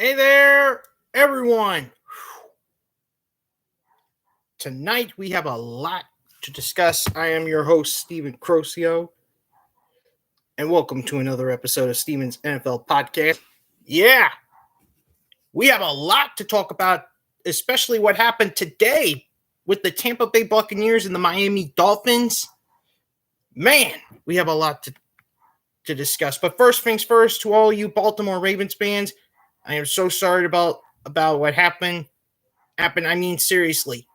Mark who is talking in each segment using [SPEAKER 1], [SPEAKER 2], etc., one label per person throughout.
[SPEAKER 1] Hey there, everyone. Tonight we have a lot to discuss. I am your host, Steven Crocio, and welcome to another episode of Steven's NFL Podcast. Yeah, we have a lot to talk about, especially what happened today with the Tampa Bay Buccaneers and the Miami Dolphins. Man, we have a lot to discuss. But first things first, to all you Baltimore Ravens fans, I am so sorry about what happened. I mean, seriously.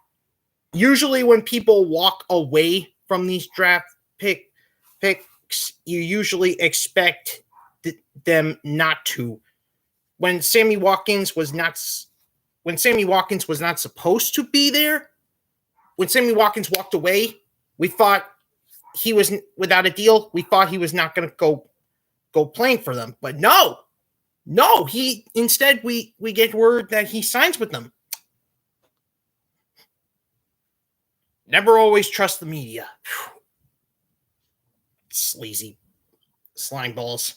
[SPEAKER 1] Usually when people walk away from these draft picks, you usually expect them not to. When Sammy Watkins was not supposed to be there, when Sammy Watkins walked away, we thought he was without a deal. We thought he was not going to go playing for them. But no, we get word that he signs with them. Never always trust the media. Sleazy slime balls.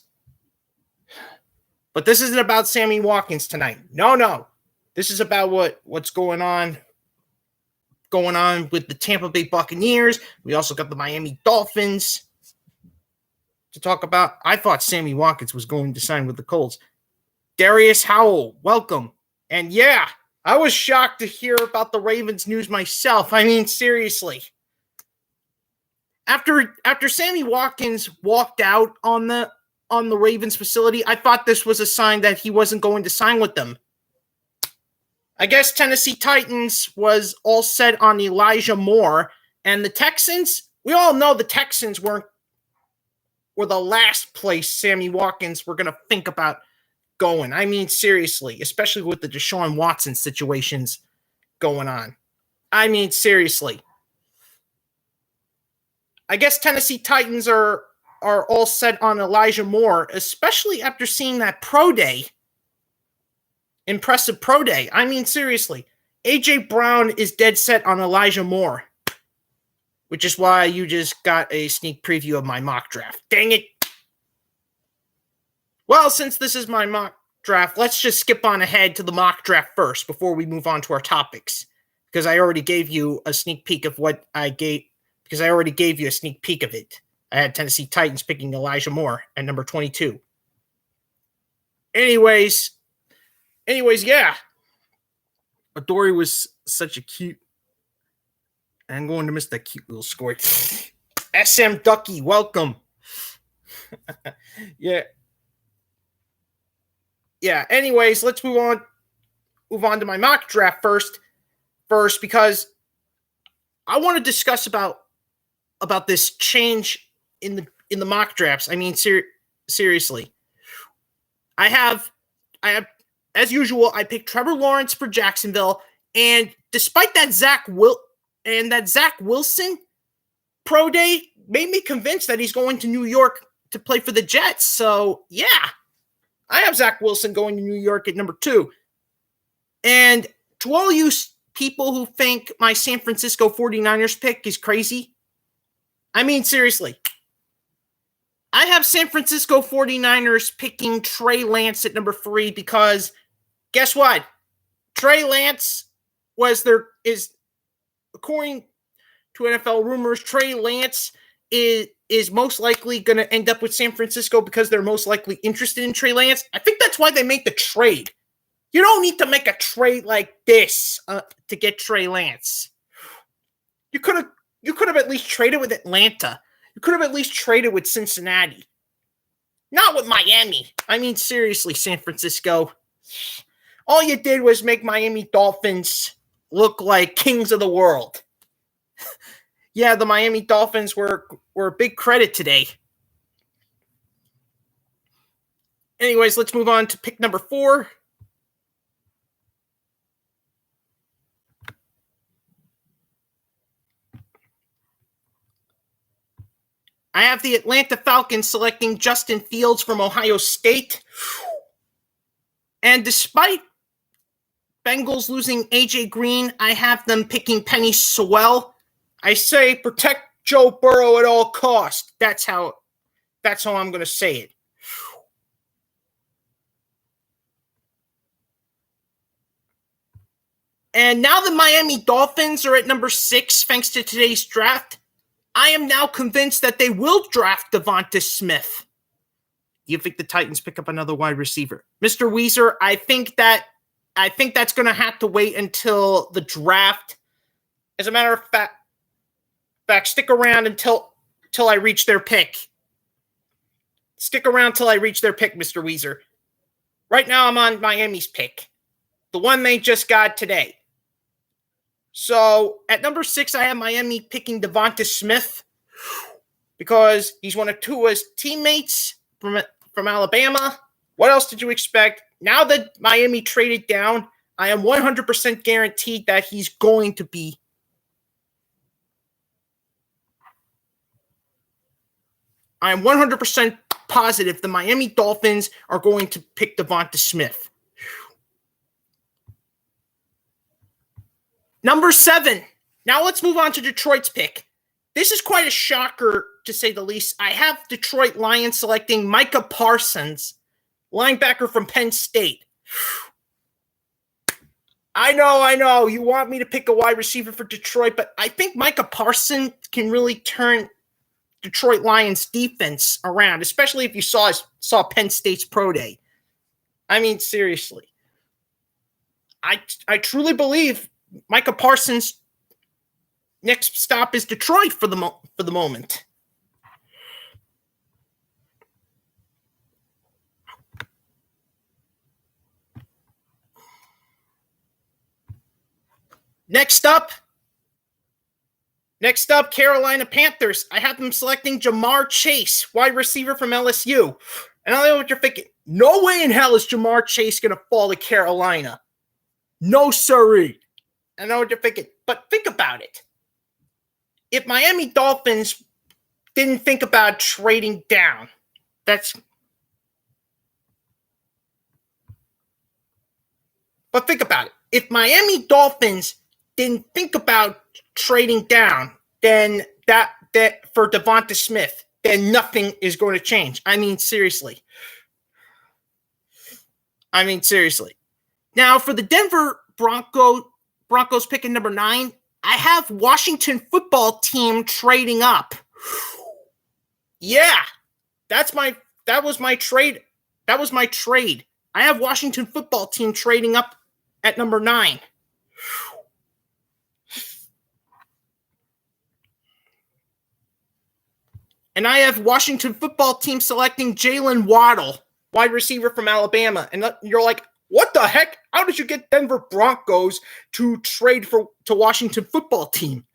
[SPEAKER 1] But this isn't about Sammy Watkins tonight. No. This is about what's going on with the Tampa Bay Buccaneers. We also got the Miami Dolphins to talk about. I thought Sammy Watkins was going to sign with the Colts. Darius Howell, welcome. And yeah, I was shocked to hear about the Ravens news myself. I mean, seriously. After Sammy Watkins walked out on the Ravens facility, I thought this was a sign that he wasn't going to sign with them. I guess Tennessee Titans was all set on Elijah Moore, and the Texans, we all know the Texans were the last place Sammy Watkins were going to think about going. I mean, seriously, especially with the Deshaun Watson situations going on. I mean, seriously. I guess Tennessee Titans are all set on Elijah Moore, especially after seeing that pro day. Impressive pro day. I mean, seriously. A.J. Brown is dead set on Elijah Moore, which is why you just got a sneak preview of my mock draft. Dang it. Well, since this is my mock draft, let's just skip on ahead to the mock draft first before we move on to our topics. Because I already gave you a sneak peek of it. I had Tennessee Titans picking Elijah Moore at number 22. Anyways, yeah. Adoree was such a cute. I'm going to miss that cute little score. SM Ducky, welcome. Yeah. Yeah, anyways, let's move on to my mock draft first because I want to discuss about this change in the mock drafts. I mean, seriously. I have as usual, I picked Trevor Lawrence for Jacksonville, and despite that Zach Wilson pro day made me convinced that he's going to New York to play for the Jets. So, yeah. I have Zach Wilson going to New York at number 2. And to all you people who think my San Francisco 49ers pick is crazy, I mean, seriously. I have San Francisco 49ers picking Trey Lance at number 3 because guess what? Trey Lance is according to NFL rumors, Trey Lance is most likely going to end up with San Francisco because they're most likely interested in Trey Lance. I think that's why they make the trade. You don't need to make a trade like this to get Trey Lance. You could have at least traded with Atlanta. You could have at least traded with Cincinnati. Not with Miami. I mean, seriously, San Francisco. All you did was make Miami Dolphins look like kings of the world. Yeah, the Miami Dolphins were a big credit today. Anyways, let's move on to pick number 4. I have the Atlanta Falcons selecting Justin Fields from Ohio State. And despite Bengals losing A.J. Green, I have them picking Penny Sewell. I say protect Joe Burrow at all costs. That's how I'm going to say it. And now the Miami Dolphins are at number 6 thanks to today's draft. I am now convinced that they will draft Devonta Smith. Do you think the Titans pick up another wide receiver? Mr. Weezer, I think that's going to have to wait until the draft. As a matter of fact, stick around until I reach their pick. Stick around till I reach their pick, Mr. Weezer. Right now, I'm on Miami's pick, the one they just got today. So at number 6, I have Miami picking Devonta Smith because he's one of Tua's teammates from Alabama. What else did you expect? Now that Miami traded down, I am 100% guaranteed that he's going to be. I am 100% positive the Miami Dolphins are going to pick Devonta Smith. Number 7. Now let's move on to Detroit's pick. This is quite a shocker, to say the least. I have Detroit Lions selecting Micah Parsons, linebacker from Penn State. I know. You want me to pick a wide receiver for Detroit, but I think Micah Parsons can really turn Detroit Lions defense around, especially if you saw Penn State's pro day. I mean, seriously. I truly believe Micah Parsons' next stop is Detroit for the moment. Next up, Carolina Panthers. I have them selecting Jamar Chase, wide receiver from LSU. And I know what you're thinking. No way in hell is Jamar Chase going to fall to Carolina. No siree. I know what you're thinking, but think about it. If Miami Dolphins didn't think about trading down, but think about it. If Miami Dolphins didn't think about trading down, then that for Devonta Smith, then nothing is going to change. I mean, seriously. Now, for the Denver Broncos picking number 9, I have Washington football team trading up. Yeah, that was my trade. I have Washington football team trading up at number 9. And I have Washington football team selecting Jalen Waddle, wide receiver from Alabama. And you're like, what the heck? How did you get Denver Broncos to trade to Washington football team?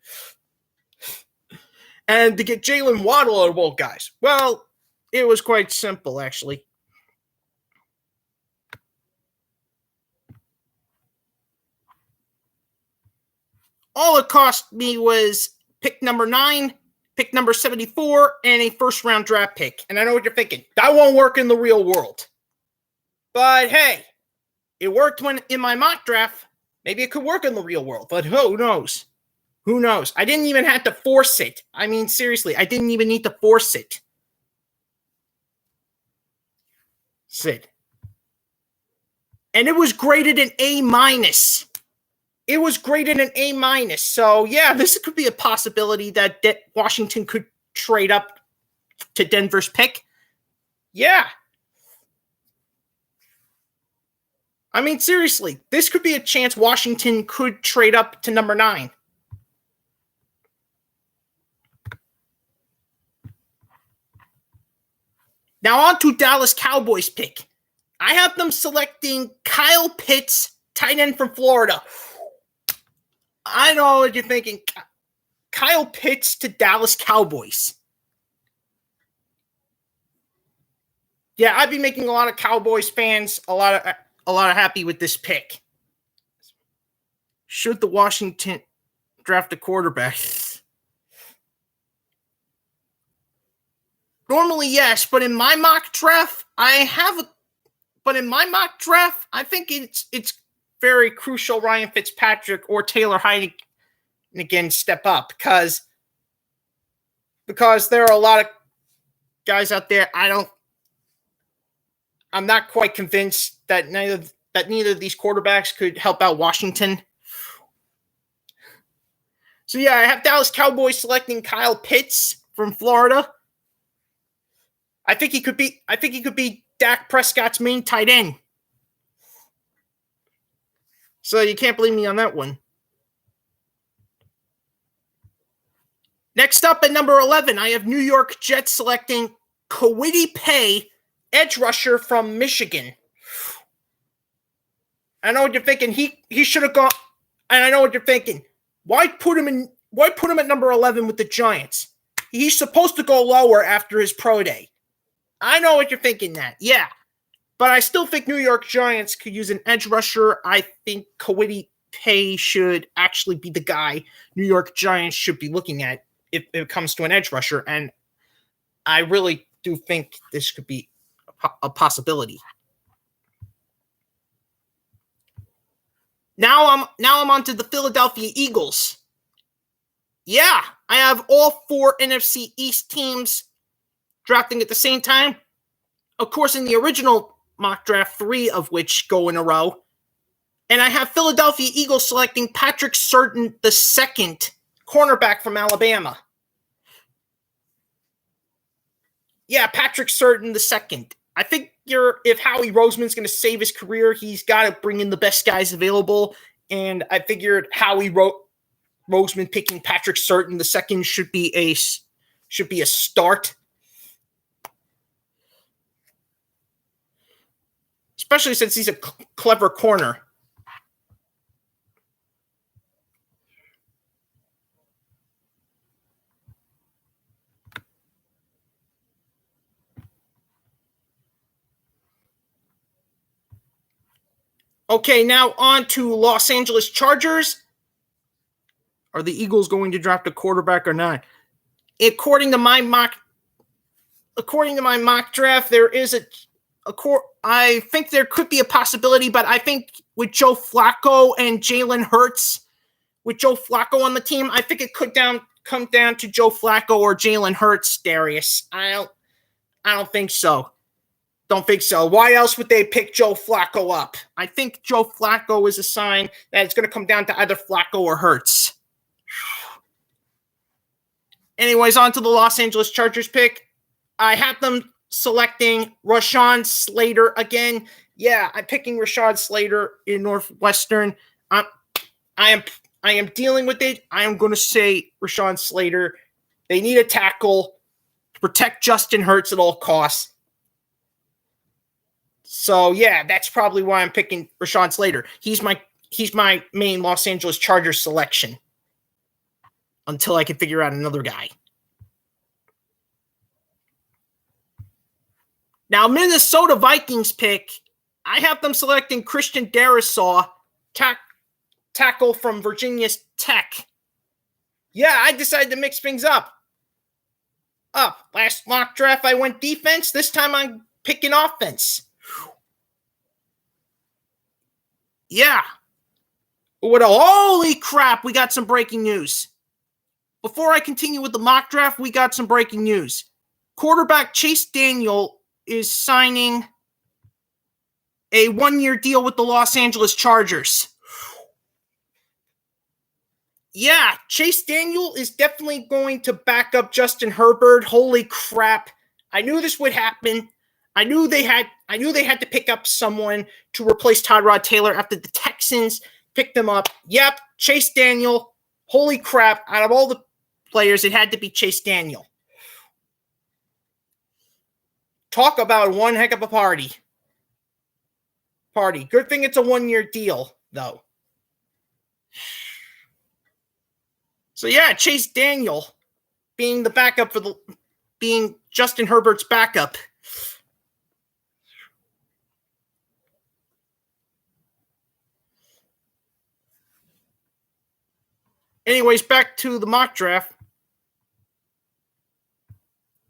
[SPEAKER 1] And to get Jalen Waddle out of all guys? Well, it was quite simple, actually. All it cost me was pick number 9, pick number 74, and a first-round draft pick. And I know what you're thinking. That won't work in the real world. But hey, it worked in my mock draft. Maybe it could work in the real world, but who knows? Who knows? I didn't even have to force it. I mean, seriously, I didn't even need to force it. Sid. And it was graded an A-. It was graded an A-. So, yeah, this could be a possibility that Washington could trade up to Denver's pick. Yeah. I mean, seriously, this could be a chance Washington could trade up to number 9. Now on to Dallas Cowboys pick. I have them selecting Kyle Pitts, tight end from Florida. I know what you're thinking. Kyle Pitts to Dallas Cowboys. Yeah, I'd be making a lot of Cowboys fans a lot of happy with this pick. Should the Washington draft a quarterback? Normally, yes, but in my mock draft, I think it's very crucial Ryan Fitzpatrick or Taylor Heinicke step up because there are a lot of guys out there. I'm not quite convinced that neither of these quarterbacks could help out Washington. So yeah, I have Dallas Cowboys selecting Kyle Pitts from Florida. I think he could be Dak Prescott's main tight end. So you can't blame me on that one. Next up at number 11, I have New York Jets selecting Kwity Paye, edge rusher from Michigan. I know what you're thinking. He should have gone. And I know what you're thinking. Why put him at number 11 with the Giants? He's supposed to go lower after his pro day. I know what you're thinking that. Yeah. But I still think New York Giants could use an edge rusher. I think Kwity Paye should actually be the guy New York Giants should be looking at if it comes to an edge rusher. And I really do think this could be a possibility. Now I'm on to the Philadelphia Eagles. Yeah, I have all 4 NFC East teams drafting at the same time. Of course, in the original mock draft, 3 of which go in a row. And I have Philadelphia Eagles selecting Patrick Surtain II, cornerback from Alabama. Yeah, Patrick Surtain II. I think if Howie Roseman's going to save his career, he's got to bring in the best guys available. And I figured Howie Roseman picking Patrick Surtain II should be a start. Especially since he's a clever corner. Okay, now on to Los Angeles Chargers. Are the Eagles going to draft a quarterback or not? According to my mock draft, there is I think there could be a possibility, but I think with Joe Flacco and Jalen Hurts, with Joe Flacco on the team, I think it could come down to Joe Flacco or Jalen Hurts, Darius. I don't think so. Don't think so. Why else would they pick Joe Flacco up? I think Joe Flacco is a sign that it's going to come down to either Flacco or Hurts. Anyways, on to the Los Angeles Chargers pick. I have them selecting Rashawn Slater again. Yeah, I'm picking Rashawn Slater in Northwestern. I am dealing with it. I am going to say Rashawn Slater. They need a tackle to protect Justin Hurts at all costs. So yeah, that's probably why I'm picking Rashawn Slater. He's my main Los Angeles Chargers selection until I can figure out another guy. Now, Minnesota Vikings pick. I have them selecting Christian Darrisaw, tackle from Virginia Tech. Yeah, I decided to mix things up. Last mock draft, I went defense. This time I'm picking offense. Yeah. Holy crap, we got some breaking news. Before I continue with the mock draft, we got some breaking news. Quarterback Chase Daniel is signing a 1-year deal with the Los Angeles Chargers. Yeah, Chase Daniel is definitely going to back up Justin Herbert. Holy crap. I knew this would happen. I knew they had to pick up someone to replace Tyrod Taylor after the Texans picked them up. Yep, Chase Daniel. Holy crap. Out of all the players, it had to be Chase Daniel. Talk about one heck of a party. Good thing it's a 1-year deal, though. So yeah, Chase Daniel being the backup being Justin Herbert's backup. Anyways, back to the mock draft.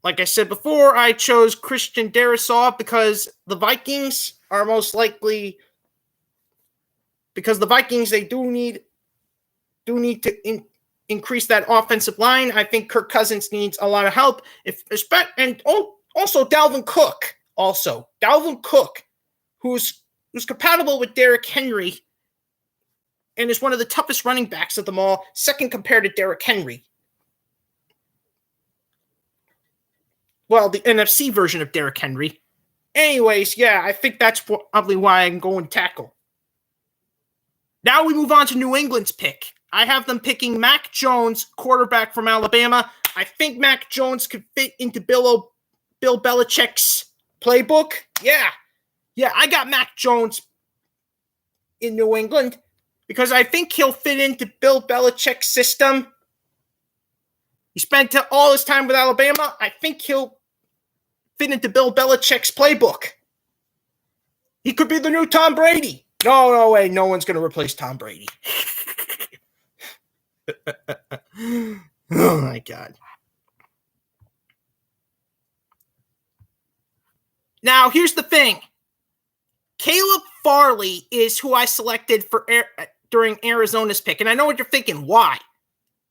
[SPEAKER 1] Like I said before, I chose Christian Darrisaw because the Vikings are most likely, because the Vikings, they do need to increase that offensive line. I think Kirk Cousins needs a lot of help. And also Dalvin Cook. Dalvin Cook, who's compatible with Derrick Henry. and is one of the toughest running backs of them all, second compared to Derrick Henry. Well, the NFC version of Derrick Henry. Anyways, yeah, I think that's probably why I'm going tackle. Now we move on to New England's pick. I have them picking Mac Jones, quarterback from Alabama. I think Mac Jones could fit into Bill Belichick's playbook. Yeah, I got Mac Jones in New England because I think he'll fit into Bill Belichick's system. He spent all his time with Alabama. I think he'll fit into Bill Belichick's playbook. He could be the new Tom Brady. No way. No one's going to replace Tom Brady. Oh, my God. Now, here's the thing. Caleb Farley is who I selected during Arizona's pick. And I know what you're thinking. Why?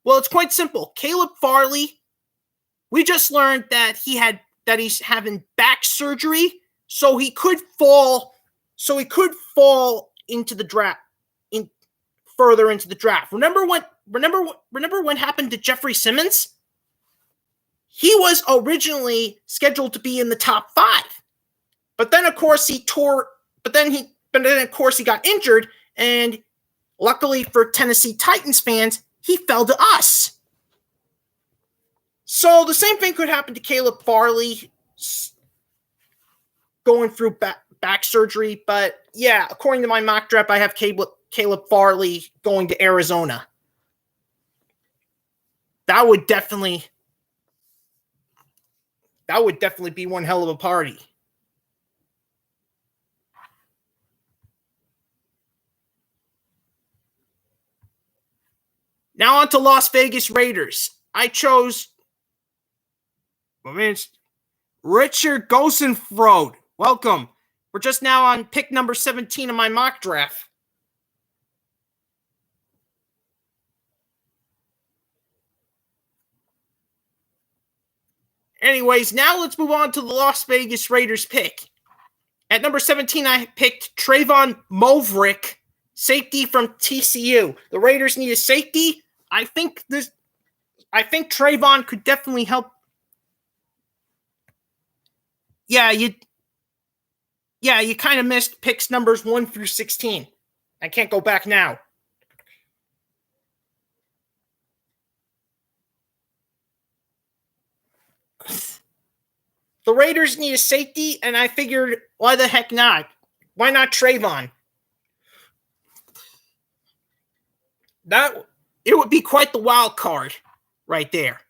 [SPEAKER 1] Well, it's quite simple. Caleb Farley, we just learned that he's having back surgery, so he could fall into the draft, further into the draft. Remember what happened to Jeffrey Simmons? He was originally scheduled to be in the top 5. But then of course he got injured, and luckily for Tennessee Titans fans, he fell to us. So the same thing could happen to Caleb Farley going through back surgery. But yeah, according to my mock draft, I have Caleb Farley going to Arizona. That would definitely be one hell of a party. Now on to Las Vegas Raiders. I chose Richard Gosenfrode. Welcome. We're just now on pick number 17 of my mock draft. Anyways, now let's move on to the Las Vegas Raiders pick. At number 17, I picked Trayvon Movrick, safety from TCU. The Raiders need a safety. I think Trayvon could definitely help. Yeah, you kind of missed picks numbers 1 through 16. I can't go back now. The Raiders need a safety, and I figured, why the heck not? Why not Trayvon? It would be quite the wild card right there.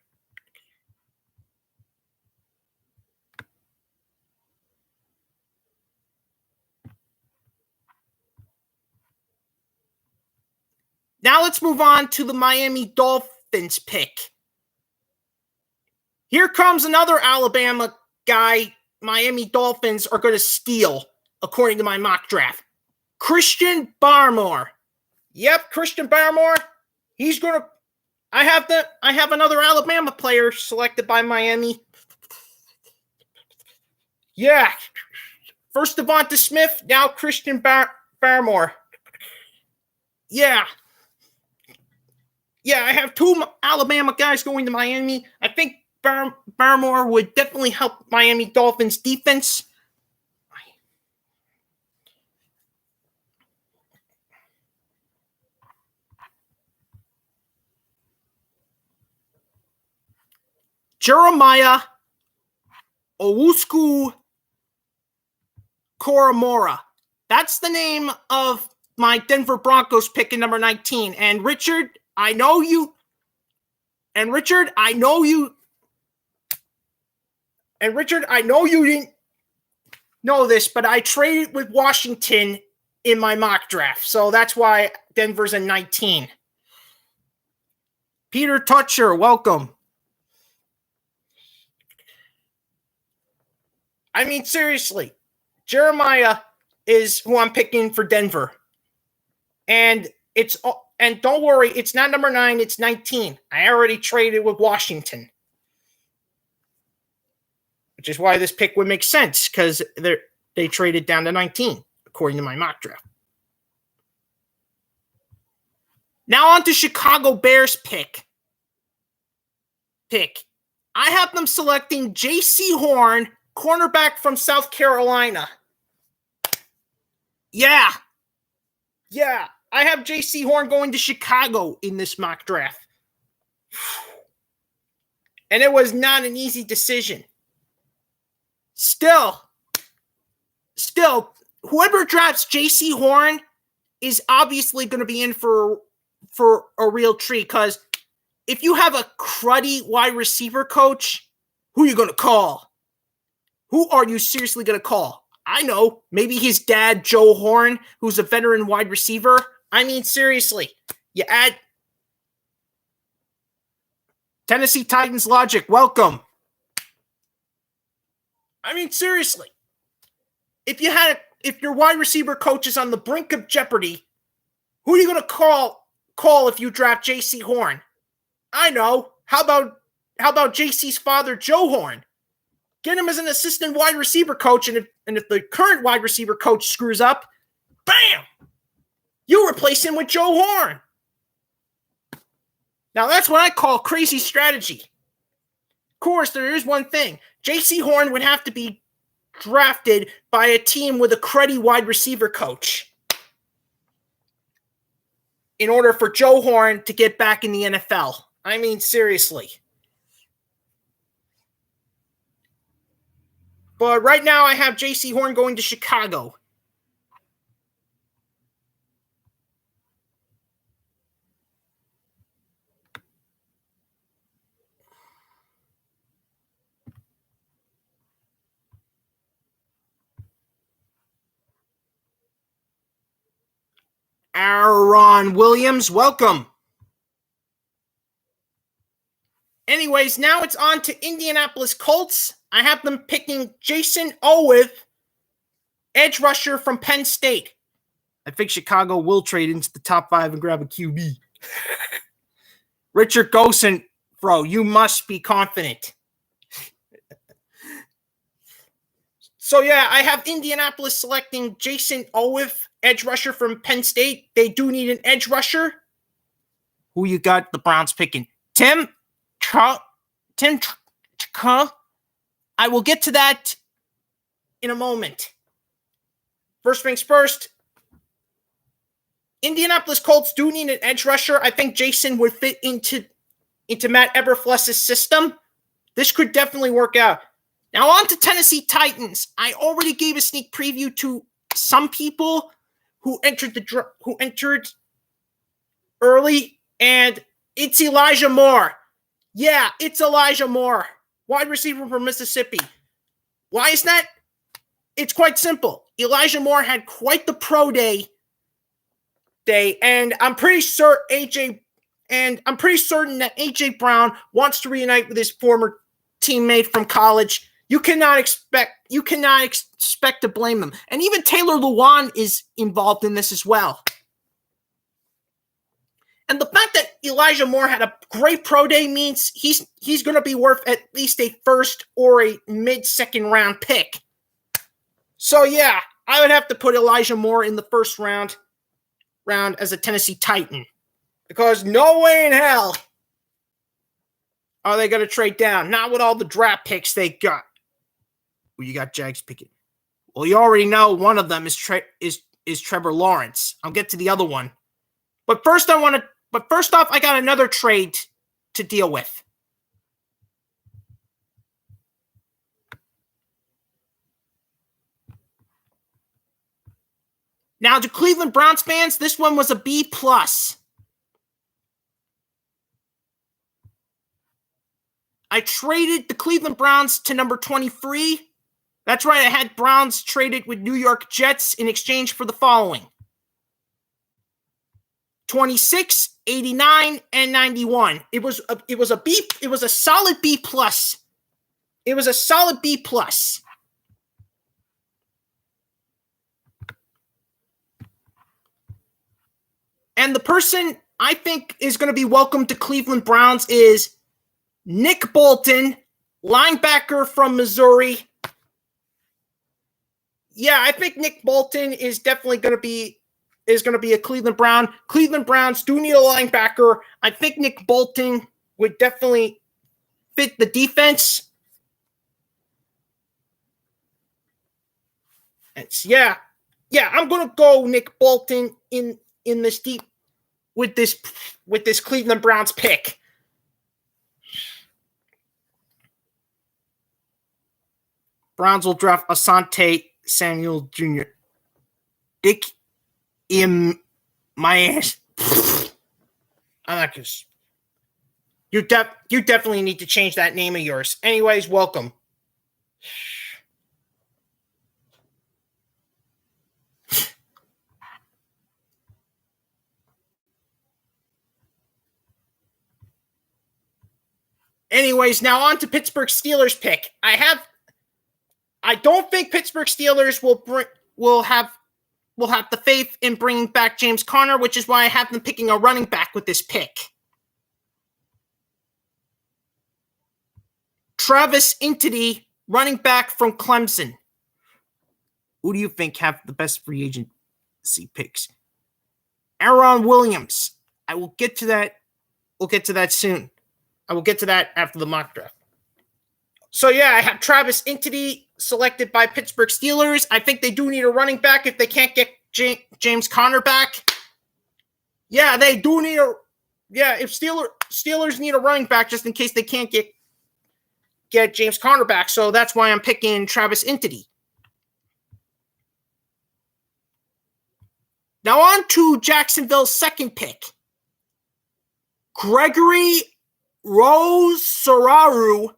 [SPEAKER 1] Now let's move on to the Miami Dolphins pick. Here comes another Alabama guy Miami Dolphins are going to steal, according to my mock draft. Christian Barmore. Yep, Christian Barmore. He's going to... I have another Alabama player selected by Miami. Yeah. First Devonta Smith, now Christian Barmore. Yeah. Yeah, I have 2 Alabama guys going to Miami. I think Barmore would definitely help Miami Dolphins defense. Jeremiah Owusu Koromora. That's the name of my Denver Broncos pick in number 19. And Richard, I know you didn't know this, but I traded with Washington in my mock draft. So that's why Denver's in 19. Peter Tutcher, welcome. I mean, seriously, Jeremiah is who I'm picking for Denver. And don't worry, it's not number 9, it's 19. I already traded with Washington. Which is why this pick would make sense, because they traded down to 19, according to my mock draft. Now on to Chicago Bears pick. I have them selecting J.C. Horn, cornerback from South Carolina. Yeah. I have J.C. Horn going to Chicago in this mock draft. And it was not an easy decision. Still, whoever drafts J.C. Horn is obviously going to be in for a real treat, because if you have a cruddy wide receiver coach, who are you going to call? Who are you seriously going to call? I know, maybe his dad, Joe Horn, who's a veteran wide receiver. I mean, seriously, you add Tennessee Titans logic, welcome. I mean, seriously, if your wide receiver coach is on the brink of jeopardy, who are you going to call if you draft J.C. Horn? I know. How about J.C.'s father, Joe Horn? Get him as an assistant wide receiver coach, and if the current wide receiver coach screws up, bam! You replace him with Joe Horn. Now that's what I call crazy strategy. Of course, there is one thing. J.C. Horn would have to be drafted by a team with a cruddy wide receiver coach in order for Joe Horn to get back in the NFL. I mean, seriously. But right now I have J.C. Horn going to Chicago. Aaron Williams, welcome. Anyways, now it's on to Indianapolis Colts. I have them picking Jason Owith, edge rusher from Penn State. I think Chicago will trade into the top 5 and grab a QB. Richard Gosen, bro, you must be confident. So yeah, I have Indianapolis selecting Jason Owith, edge rusher from Penn State. They do need an edge rusher. Who you got the Browns picking? Tim. I will get to that in a moment. First things first, Indianapolis Colts do need an edge rusher. I think Jason would fit into Matt Eberflus' system. This could definitely work out. Now on to Tennessee Titans. I already gave a sneak preview to some people who entered early, and it's Elijah Moore. Yeah, it's Elijah Moore, wide receiver from Mississippi. Why is that? It's quite simple. Elijah Moore had quite the pro day, and I'm pretty certain that AJ Brown wants to reunite with his former teammate from college. You cannot expect to blame them. And even Taylor Lewan is involved in this as well. And the fact that Elijah Moore had a great pro day means he's going to be worth at least a first or a mid-second round pick. So yeah, I would have to put Elijah Moore in the first round as a Tennessee Titan. Because no way in hell are they going to trade down. Not with all the draft picks they got. Well, you got Jags picking. Well, you already know one of them is Trevor Lawrence. I'll get to the other one. But first off, I got another trade to deal with. Now, to Cleveland Browns fans, this one was a B+. I traded the Cleveland Browns to number 23. That's right, I had Browns traded with New York Jets in exchange for the following: 26, 89, and 91. It was a solid B+. It was a solid B+. And the person I think is going to be welcome to Cleveland Browns is Nick Bolton, linebacker from Missouri. Yeah, I think Nick Bolton is definitely going to be is going to be a Cleveland Brown. Cleveland Browns do need a linebacker. I think Nick Bolton would definitely fit the defense. Yeah, I'm going to go Nick Bolton in this deep with this Cleveland Browns pick. Browns will draft Asante Samuel Jr. Dick in my ass. I'm not just. You definitely need to change that name of yours. Anyways, welcome. Anyways, now on to Pittsburgh Steelers pick. I don't think Pittsburgh Steelers will have the faith in bringing back James Conner, which is why I have them picking a running back with this pick. Travis Etienne, running back from Clemson. Who do you think have the best free agency picks? Aaron Williams. I will get to that. We'll get to that soon. I will get to that after the mock draft. So, yeah, I have Travis Etienne selected by Pittsburgh Steelers. I think they do need a running back if they can't get James Conner back. Yeah, they do need if Steelers need a running back just in case they can't get James Conner back. So that's why I'm picking Travis Etienne. Now on to Jacksonville's second pick. Gregory Rousseau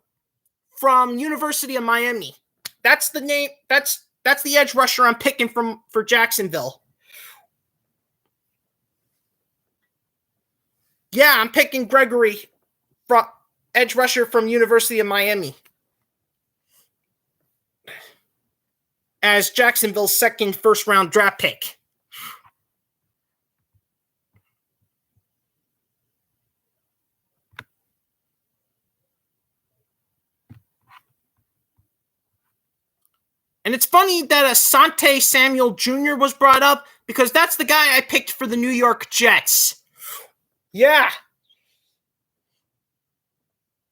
[SPEAKER 1] from University of Miami. That's the name. That's the edge rusher I'm picking for Jacksonville. Yeah, I'm picking Gregory, edge rusher from University of Miami, as Jacksonville's second first-round draft pick. And it's funny that Asante Samuel Jr. was brought up because that's the guy I picked for the New York Jets. Yeah.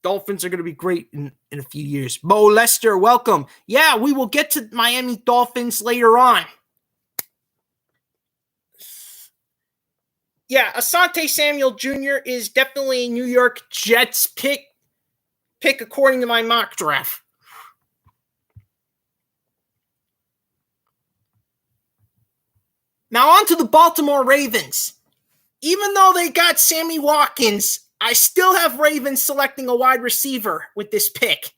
[SPEAKER 1] Dolphins are going to be great in a few years. Bo Lester, welcome. Yeah, we will get to Miami Dolphins later on. Yeah, Asante Samuel Jr. is definitely a New York Jets pick according to my mock draft. Now on to the Baltimore Ravens. Even though they got Sammy Watkins, I still have Ravens selecting a wide receiver with this pick.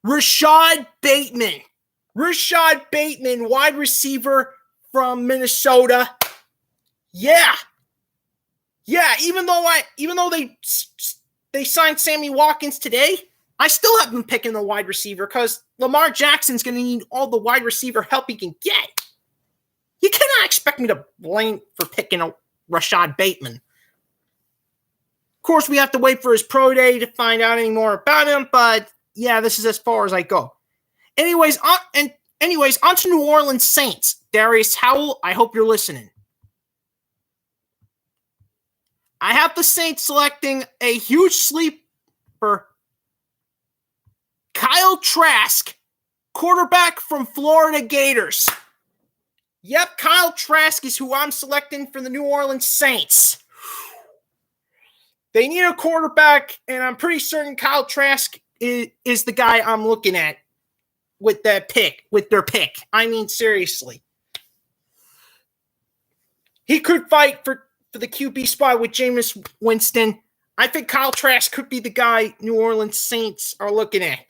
[SPEAKER 1] Rashad Bateman, wide receiver from Minnesota. Yeah. Even though they signed Sammy Watkins today, I still have them picking a wide receiver because Lamar Jackson's going to need all the wide receiver help he can get. You cannot expect me to blame for picking a Rashad Bateman. Of course, we have to wait for his pro day to find out any more about him, but yeah, this is as far as I go. Anyways, on to New Orleans Saints. Darius Howell, I hope you're listening. I have the Saints selecting a huge sleeper, Kyle Trask, quarterback from Florida Gators. Yep, Kyle Trask is who I'm selecting for the New Orleans Saints. They need a quarterback, and I'm pretty certain Kyle Trask is the guy I'm looking at with their pick. I mean, seriously. He could fight for the QB spot with Jameis Winston. I think Kyle Trask could be the guy New Orleans Saints are looking at.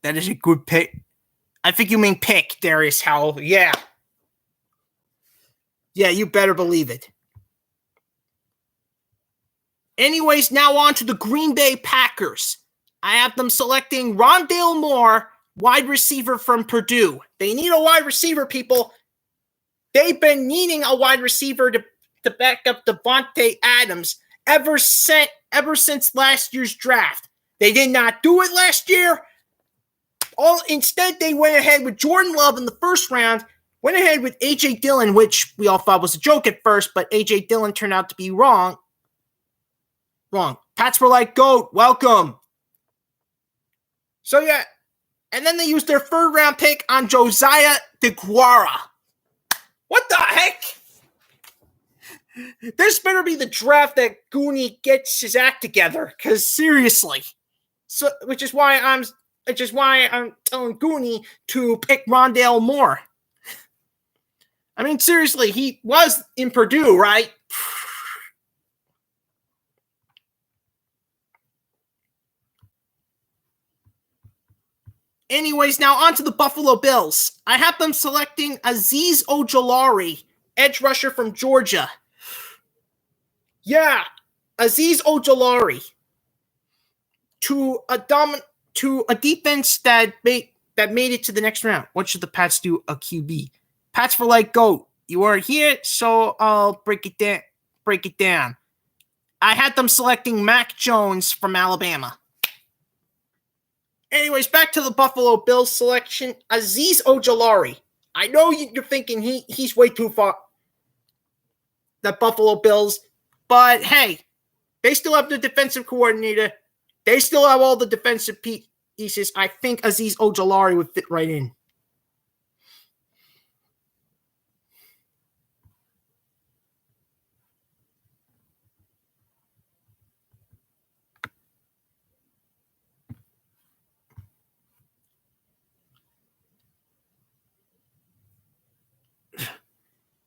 [SPEAKER 1] That is a good pick. I think you mean pick, Darius Howell. Yeah. Yeah, you better believe it. Anyways, now on to the Green Bay Packers. I have them selecting Rondale Moore, wide receiver from Purdue. They need a wide receiver, people. They've been needing a wide receiver to back up Devontae Adams ever since last year's draft. They did not do it last year. Instead, they went ahead with Jordan Love in the first round, went ahead with A.J. Dillon, which we all thought was a joke at first, but A.J. Dillon turned out to be wrong. Pats were like, GOAT, welcome. So, yeah. And then they used their third round pick on Josiah DeGuara. What the heck? This better be the draft that Goonie gets his act together, because seriously. So, which is why I'm telling Goonie to pick Rondale Moore. I mean, seriously, he was in Purdue, right? Anyways, now on to the Buffalo Bills. I have them selecting Azeez Ojulari, edge rusher from Georgia. Yeah, Azeez Ojulari to a defense that made it to the next round. What should the Pats do? A QB. Pats were like, GOAT. You are here, so I'll break it down. I had them selecting Mac Jones from Alabama. Anyways, back to the Buffalo Bills selection. Azeez Ojulari. I know you're thinking he's way too far. The Buffalo Bills. But hey, they still have the defensive coordinator. They still have all the defensive pieces. I think Azeez Ojulari would fit right in.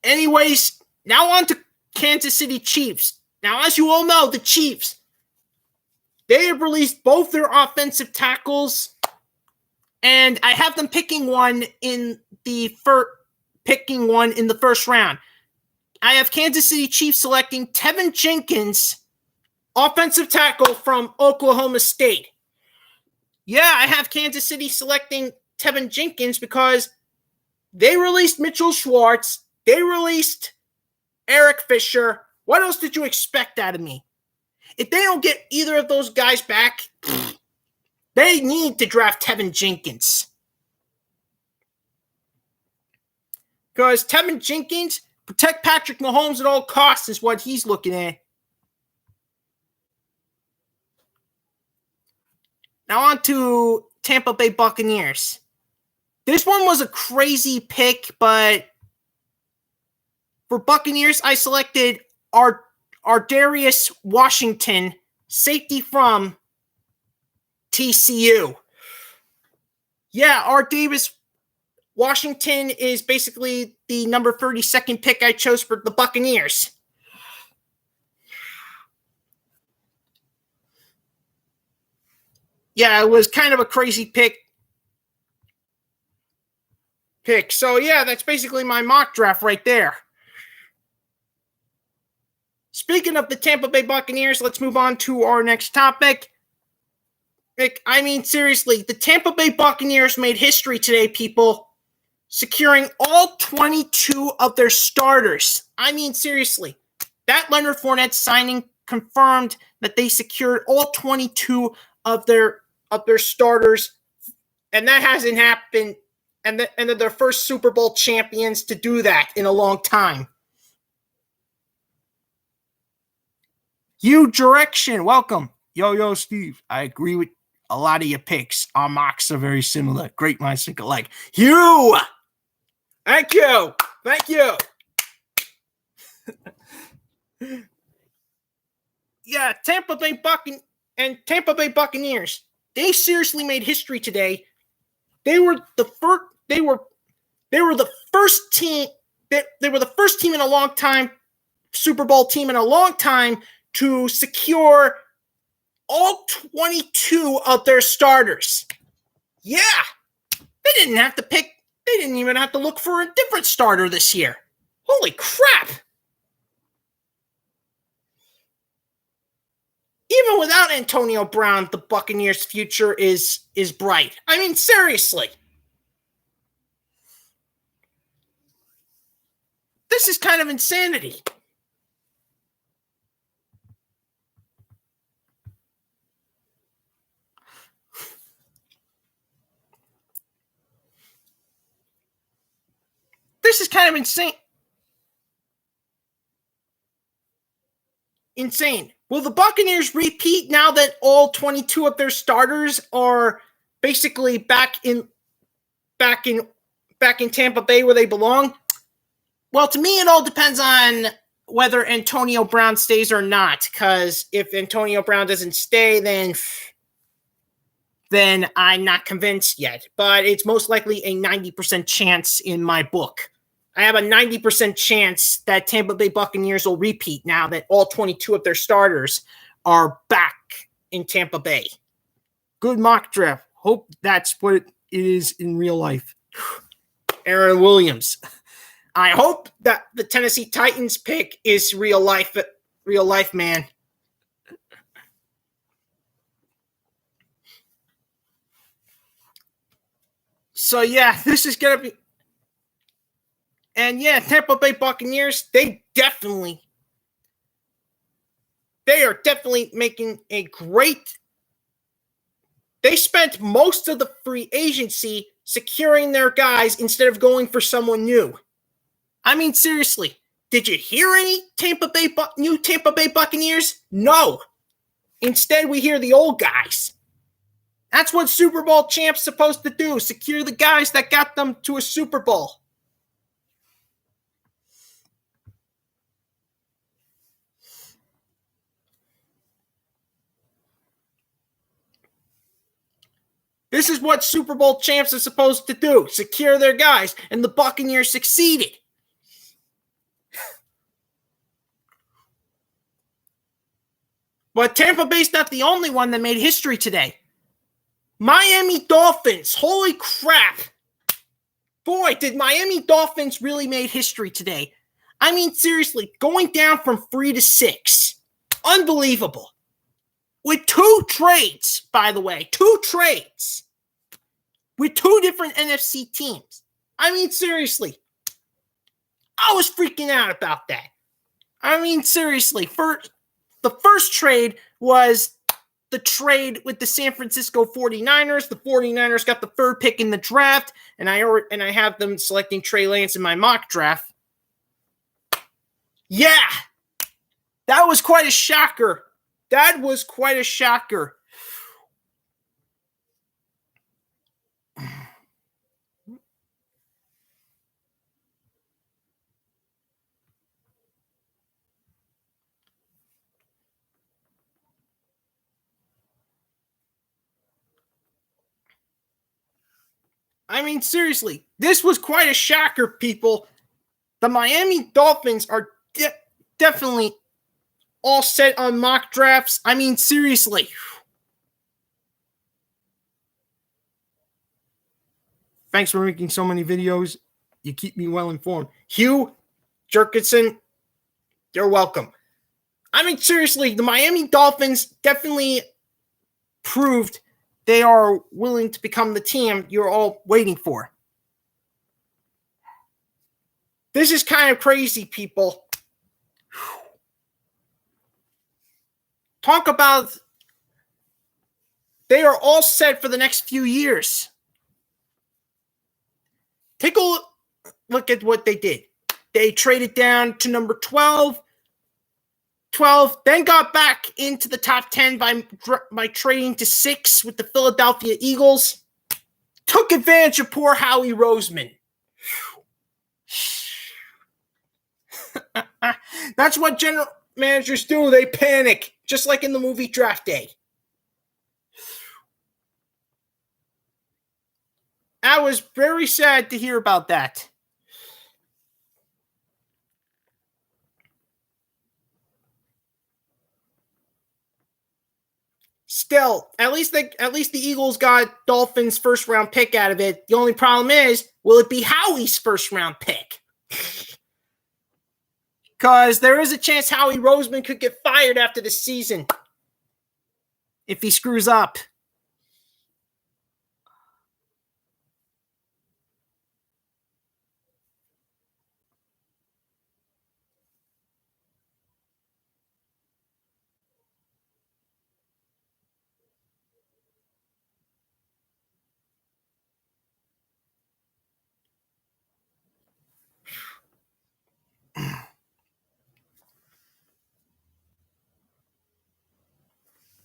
[SPEAKER 1] Anyways, now on to Kansas City Chiefs. Now, as you all know, the Chiefs, they have released both their offensive tackles, and I have them picking one in the first round. I have Kansas City Chiefs selecting Tevin Jenkins, offensive tackle from Oklahoma State. Yeah, I have Kansas City selecting Tevin Jenkins because they released Mitchell Schwartz. They released Eric Fisher. What else did you expect out of me? If they don't get either of those guys back, they need to draft Tevin Jenkins. Because Tevin Jenkins, protect Patrick Mahomes at all costs is what he's looking at. Now on to Tampa Bay Buccaneers. This one was a crazy pick, but for Buccaneers, I selected Darius Washington, safety from TCU. Yeah, Davis Washington is basically the number 32nd pick I chose for the Buccaneers. Yeah, it was kind of a crazy pick. So, yeah, that's basically my mock draft right there. Speaking of the Tampa Bay Buccaneers, let's move on to our next topic. I mean, seriously, the Tampa Bay Buccaneers made history today, people, securing all 22 of their starters. I mean, seriously, that Leonard Fournette signing confirmed that they secured all 22 of their starters, and that hasn't happened. And they're their first Super Bowl champions to do that in a long time. Huge direction. Welcome. Yo, Steve. I agree with a lot of your picks. Our mocks are very similar. Great minds think alike. Hugh! Thank you. Yeah, Tampa Bay Buccaneers. They seriously made history today. They were the first. They were the first team. They were the first team in a long time, Super Bowl team in a long time, to secure all 22 of their starters. Yeah, they didn't have to pick. They didn't even have to look for a different starter this year. Holy crap! Even without Antonio Brown, the Buccaneers' future is bright. I mean, seriously. This is kind of insanity. This is kind of insane. Will the Buccaneers repeat now that all 22 of their starters are basically back in Tampa Bay where they belong? Well, to me, it all depends on whether Antonio Brown stays or not. Because if Antonio Brown doesn't stay, then I'm not convinced yet. But it's most likely a 90% chance in my book. I have a 90% chance that Tampa Bay Buccaneers will repeat now that all 22 of their starters are back in Tampa Bay. Good mock draft. Hope that's what it is in real life. Aaron Williams. I hope that the Tennessee Titans pick is real life, man. So, yeah, this is going to be... And, yeah, Tampa Bay Buccaneers, they are definitely making a great... They spent most of the free agency securing their guys instead of going for someone new. I mean, seriously, did you hear any new Tampa Bay Buccaneers? No. Instead, we hear the old guys. That's what Super Bowl champs supposed to do, secure the guys that got them to a Super Bowl. This is what Super Bowl champs are supposed to do, secure their guys, and the Buccaneers succeeded. But Tampa Bay's not the only one that made history today. Miami Dolphins, holy crap. Boy, did Miami Dolphins really make history today. I mean, seriously, going down from 3 to 6. Unbelievable. With 2 trades, by the way. 2 trades. With 2 different NFC teams. I mean, seriously. I was freaking out about that. I mean, seriously. The first trade was the trade with the San Francisco 49ers. The 49ers got the 3rd pick in the draft, and I have them selecting Trey Lance in my mock draft. Yeah. That was quite a shocker. I mean, seriously, this was quite a shocker, people. The Miami Dolphins are definitely all set on mock drafts. I mean, seriously. Thanks for making so many videos. You keep me well informed. Hugh Jerkinson, you're welcome. I mean, seriously, the Miami Dolphins definitely proved they are willing to become the team you're all waiting for. This is kind of crazy, people. Talk about they are all set for the next few years. Take a look at what they did. They traded down to number 12, then got back into the top 10 by trading to 6 with the Philadelphia Eagles. Took advantage of poor Howie Roseman. That's what general managers do. They panic, just like in the movie Draft Day. I was very sad to hear about that. Still, at least the Eagles got Dolphins' first round pick out of it. The only problem is, will it be Howie's first round pick? Because there is a chance Howie Roseman could get fired after the season if he screws up.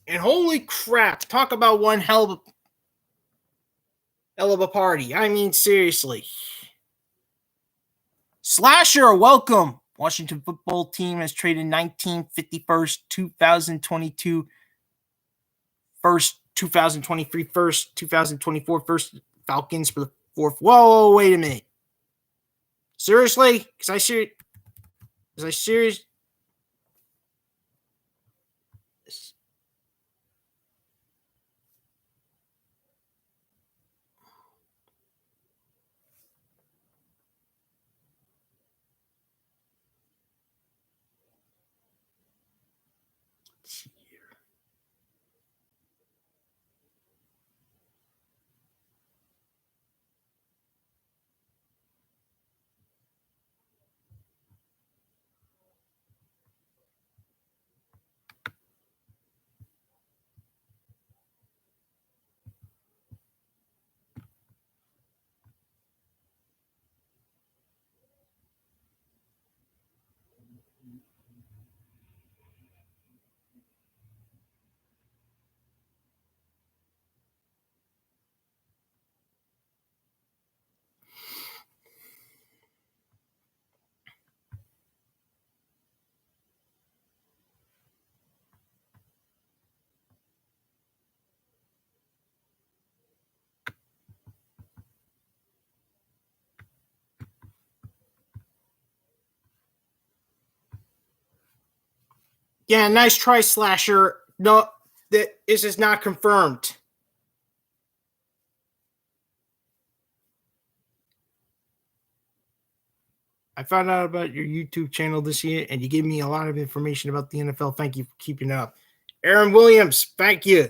[SPEAKER 1] And holy crap, talk about one hell of a party. I mean, seriously. Slasher, welcome. Washington football team has traded 1951st, 2022 first, 2023 first, 2024 first Falcons for the fourth. Whoa, wait a minute. Seriously? Because I serious? Yeah, nice try, Slasher. No, this is not confirmed. I found out about your YouTube channel this year, and you gave me a lot of information about the NFL. Thank you for keeping it up. Aaron Williams, thank you.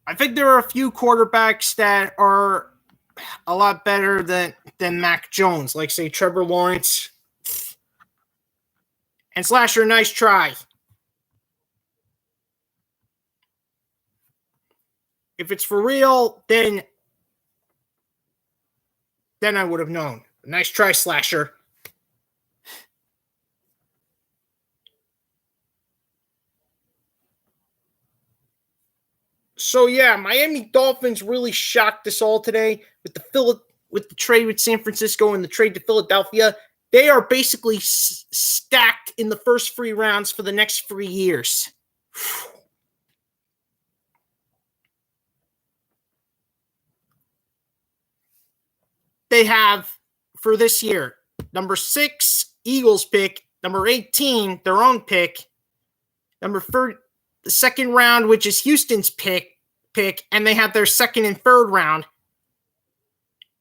[SPEAKER 1] I think there are a few quarterbacks that are a lot better than Mac Jones, like, say, Trevor Lawrence. And Slasher, nice try. If it's for real, then I would have known. Nice try, Slasher. So yeah, Miami Dolphins really shocked us all today with the trade with San Francisco and the trade to Philadelphia. They are basically stacked in the first 3 rounds for the next 3 years. They have, for this year, number 6, Eagles pick, number 18, their own pick, number 30, the second round, which is Houston's pick, and they have their second and third round.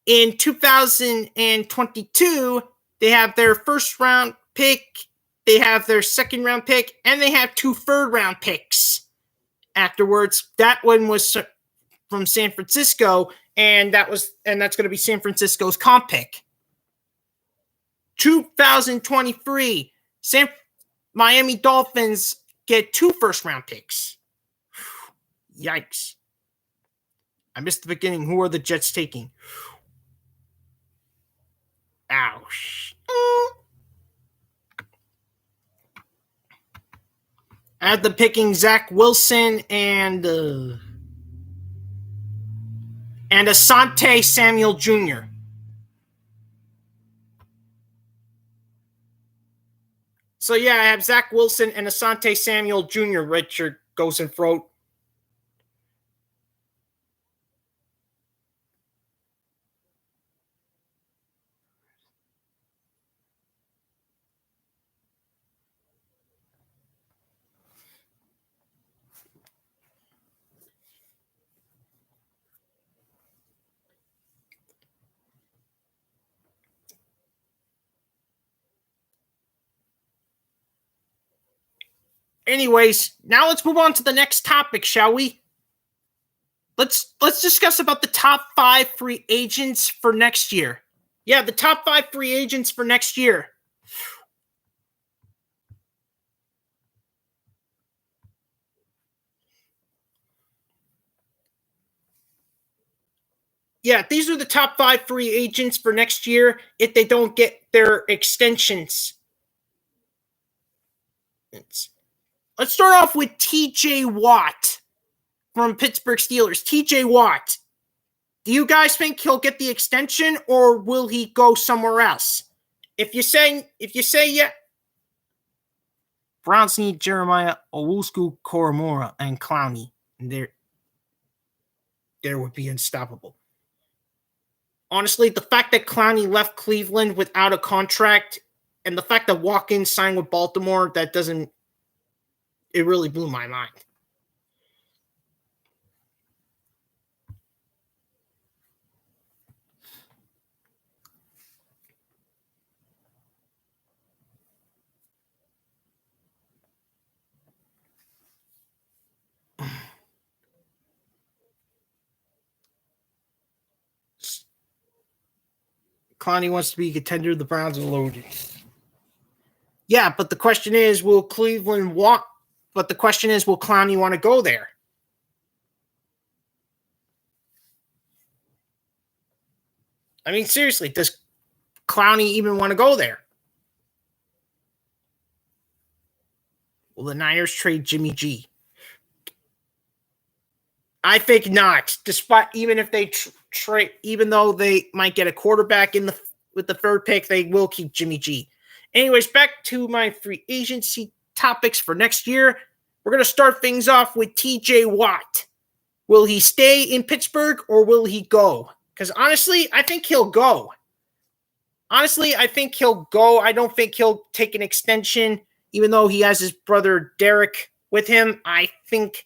[SPEAKER 1] In 2022, they have their first round pick, they have their second round pick, and they have 2 third round picks afterwards. That one was from San Francisco, and that's going to be San Francisco's comp pick. 2023, Miami Dolphins get 2 first round picks. Yikes. I missed the beginning. Who are the Jets taking? Ouch. At the picking, Zach Wilson and Asante Samuel Jr. So yeah, I have Zach Wilson and Asante Samuel Jr. Richard goes and throat. Anyways, now let's move on to the next topic, shall we? Let's discuss about the top 5 free agents for next year. Yeah, the top 5 free agents for next year. Yeah, these are the top 5 free agents for next year if they don't get their extensions. Let's start off with TJ Watt from Pittsburgh Steelers. TJ Watt. Do you guys think he'll get the extension or will he go somewhere else? If you say yeah, Browns need Jeremiah Owusu-Koramoah and Clowney. And there would be unstoppable. Honestly, the fact that Clowney left Cleveland without a contract and the fact that Watkins signed with Baltimore, it really blew my mind. Clowney wants to be a contender. The Browns are loaded. Yeah, but the question is, will Cleveland want? But the question is, will Clowney want to go there? I mean, seriously, does Clowney even want to go there? Will the Niners trade Jimmy G? I think not. Despite even if they trade, even though they might get a quarterback with the third pick, they will keep Jimmy G. Anyways, back to my free agency topics for next year. We're going to start things off with TJ Watt. Will he stay in Pittsburgh or will he go? Because honestly, I think he'll go. I don't think he'll take an extension, even though he has his brother Derek with him. I think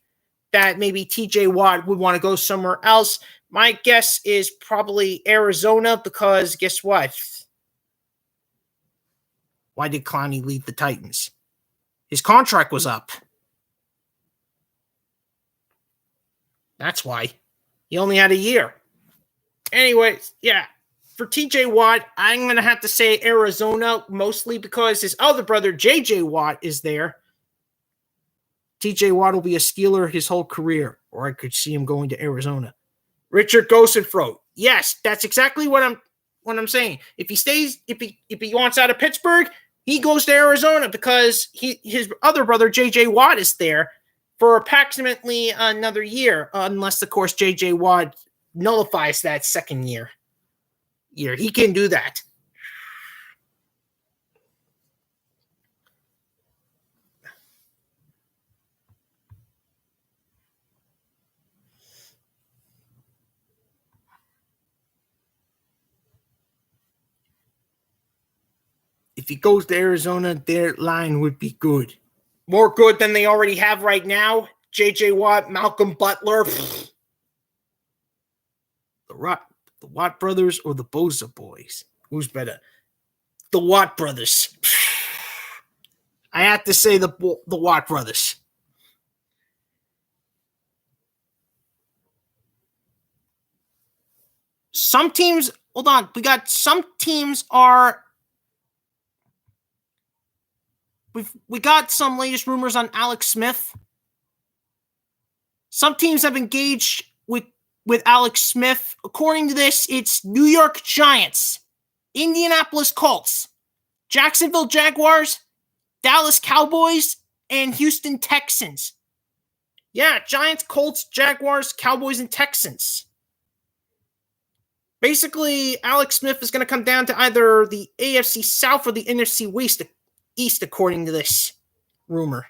[SPEAKER 1] that maybe TJ Watt would want to go somewhere else. My guess is probably Arizona because guess what? Why did Clowney leave the Titans? His contract was up. That's why. He only had a year. Anyways, yeah. For TJ Watt, I'm going to have to say Arizona mostly because his other brother, JJ Watt, is there. TJ Watt will be a Steeler his whole career, or I could see him going to Arizona. Richard Gosenfro. Yes, that's exactly what I'm saying. If he wants out of Pittsburgh, he goes to Arizona because his other brother, JJ Watt, is there for approximately another year, unless, of course, JJ Watt nullifies that second year. He can do that. If he goes to Arizona, their line would be good. More good than they already have right now. JJ Watt, Malcolm Butler. The Watt brothers or the Bosa boys? Who's better? The Watt brothers. I have to say the Watt brothers. Some teams, hold on. Some teams are. We got some latest rumors on Alex Smith. Some teams have engaged with Alex Smith. According to this, it's New York Giants, Indianapolis Colts, Jacksonville Jaguars, Dallas Cowboys, and Houston Texans. Yeah, Giants, Colts, Jaguars, Cowboys, and Texans. Basically, Alex Smith is going to come down to either the AFC South or the NFC East, according to this rumor.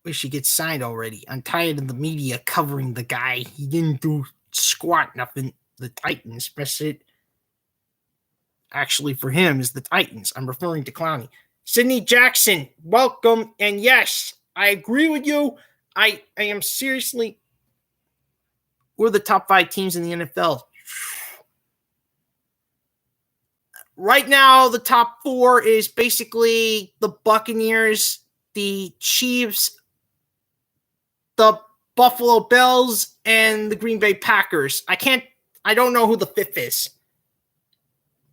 [SPEAKER 1] Wish he gets signed already. I'm tired of the media covering the guy. He didn't do squat nothing. The Titans, best it. Actually, for him is the Titans. I'm referring to Clowney. Sidney Jackson, welcome. And yes, I agree with you. I am seriously. We're the top 5 teams in the NFL. right now, the top four is basically the Buccaneers, the Chiefs, the Buffalo Bills, and the Green Bay Packers. I don't know who the fifth is.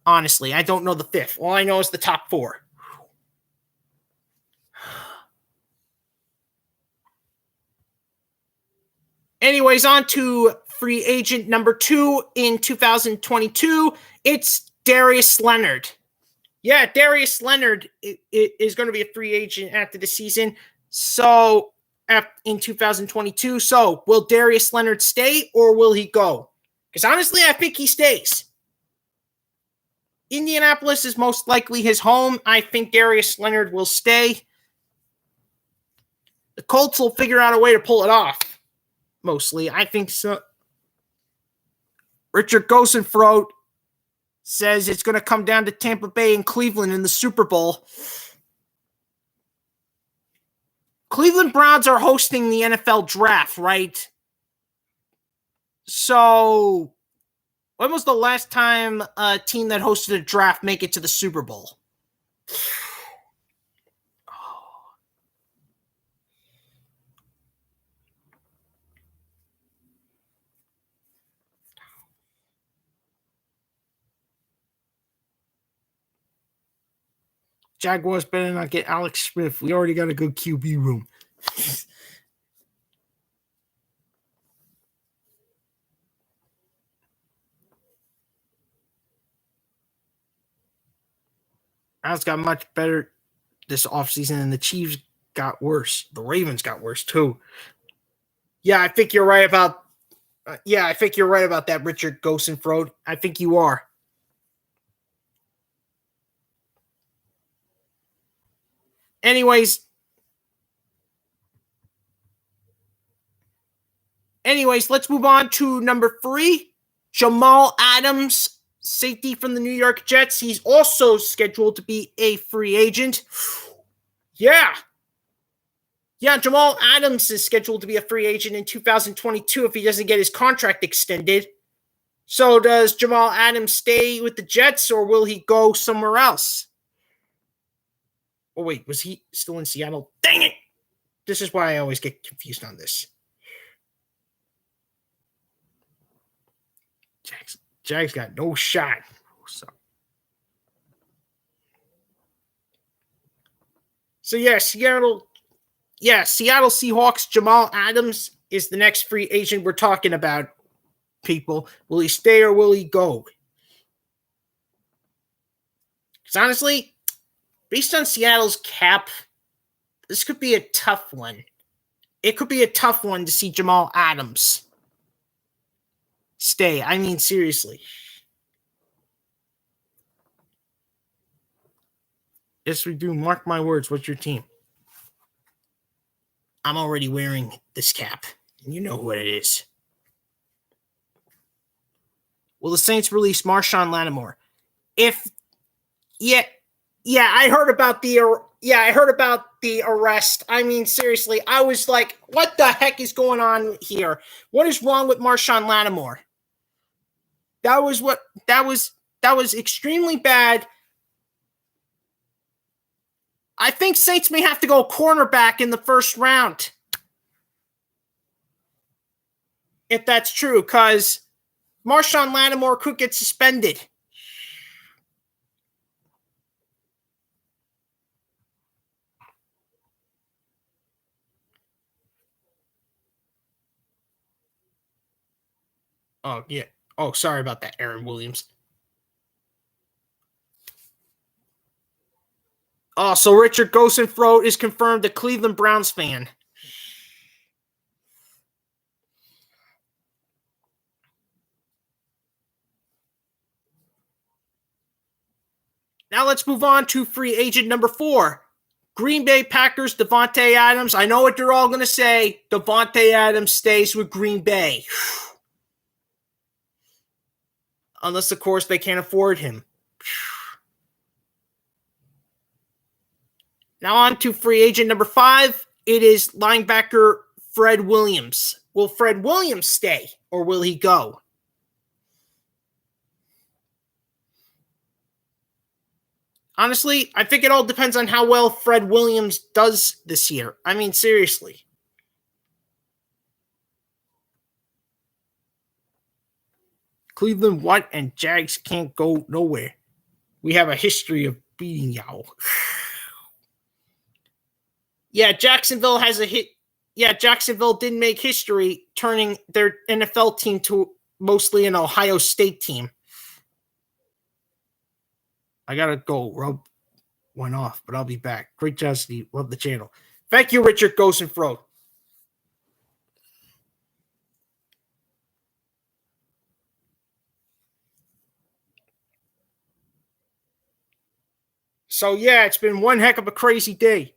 [SPEAKER 1] Honestly, I don't know the fifth. All I know is the top four. Anyways, on to free agent number 2 in 2022. It's Darius Leonard. Yeah, Darius Leonard is going to be a free agent after the season. So, in 2022. So, will Darius Leonard stay or will he go? Because honestly, I think he stays. Indianapolis is most likely his home. I think Darius Leonard will stay. The Colts will figure out a way to pull it off. Mostly, I think so. Richard Gosenfrodt says it's going to come down to Tampa Bay and Cleveland in the Super Bowl. Cleveland Browns are hosting the NFL draft, right? So, when was the last time a team that hosted a draft make it to the Super Bowl? Jaguars better not get Alex Smith. We already got a good QB room. Browns got much better this offseason, and the Chiefs got worse. The Ravens got worse, too. Yeah, I think you're right about that, Richard Gosenfrodt. I think you are. Anyways, let's move on to number 3. Jamal Adams, safety from the New York Jets. He's also scheduled to be a free agent. Yeah, Jamal Adams is scheduled to be a free agent in 2022 if he doesn't get his contract extended. So does Jamal Adams stay with the Jets or will he go somewhere else? Oh, wait, was he still in Seattle? Dang it! This is why I always get confused on this. Jags got no shot. So yeah, Seattle Seahawks, Jamal Adams is the next free agent we're talking about, people. Will he stay or will he go? Because honestly, based on Seattle's cap, this could be a tough one. It could be a tough one to see Jamal Adams stay. I mean, seriously. Yes, we do. Mark my words. What's your team? I'm already wearing this cap, and you know what it is. Will the Saints release Marshawn Lattimore? I heard about the arrest. I mean, seriously, I was like, what the heck is going on here? What is wrong with Marshawn Lattimore? That was extremely bad. I think Saints may have to go cornerback in the first round. If that's true, because Marshawn Lattimore could get suspended. Oh, yeah. Oh, sorry about that, Aaron Williams. Oh, so Richard Gosenfrodt is confirmed a Cleveland Browns fan. Now let's move on to free agent number 4. Green Bay Packers, Davante Adams. I know what you're all going to say. Davante Adams stays with Green Bay. Unless, of course, they can't afford him. Now on to free agent number 5. It is linebacker Fred Williams. Will Fred Williams stay or will he go? Honestly, I think it all depends on how well Fred Williams does this year. I mean, seriously. Cleveland what and Jags can't go nowhere. We have a history of beating y'all. Yeah, Jacksonville has a hit. Yeah, Jacksonville did make history turning their NFL team to mostly an Ohio State team. I gotta go. Rob went off, but I'll be back. Great job, Steve. Love the channel. Thank you, Richard Gosenfro. So yeah, it's been one heck of a crazy day.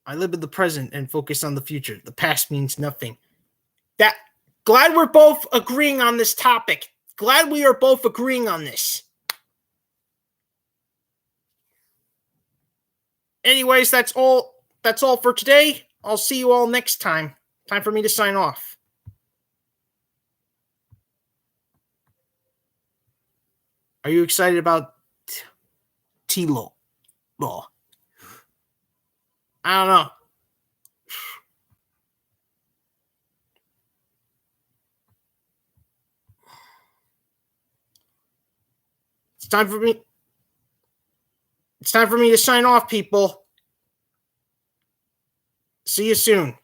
[SPEAKER 1] I live in the present and focus on the future. The past means nothing. Glad we're both agreeing on this topic. Glad we are both agreeing on this. Anyways, that's all for today. I'll see you all next time. Time for me to sign off. Are you excited about T-Law? I don't know. It's time for me. It's time for me to sign off, people. See you soon.